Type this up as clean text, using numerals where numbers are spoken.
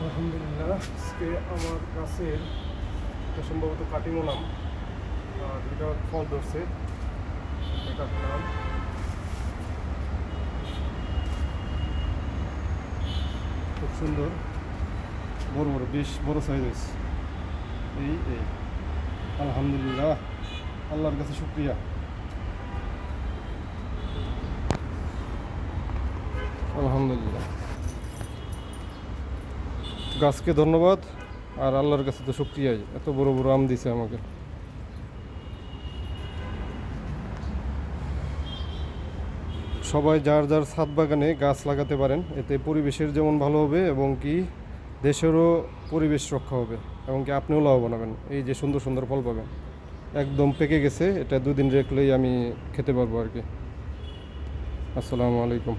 আলহামদুলিল্লাহ, আজকে আমার গাছের এটা সম্ভবত কাটিমো নাম, আর এটা ফল ধরছে, এটা কাটলাম। খুব সুন্দর, বড় বড়, বেশ বড় সাইজ হয়েছে। এই এই আলহামদুলিল্লাহ, আল্লাহর কাছে শুক্রিয়া। আলহামদুলিল্লাহ, গাছকে ধন্যবাদ আর আল্লাহর কাছে তো শুক্রিয়াই, এত বড় বড় আম দিছে আমাকে। সবাই যার যার ছাদ বাগানে গাছ লাগাতে পারেন, এতে পরিবেশের যেমন ভালো হবে এবং কি দেশেরও পরিবেশ রক্ষা হবে এবং কি আপনিও লাভবান হবেন। এই যে সুন্দর সুন্দর ফল পাবেন, একদম পেকে গেছে, এটা 2 দিন রাখলেই আমি খেতে পারবো আর কি। আসসালামু আলাইকুম।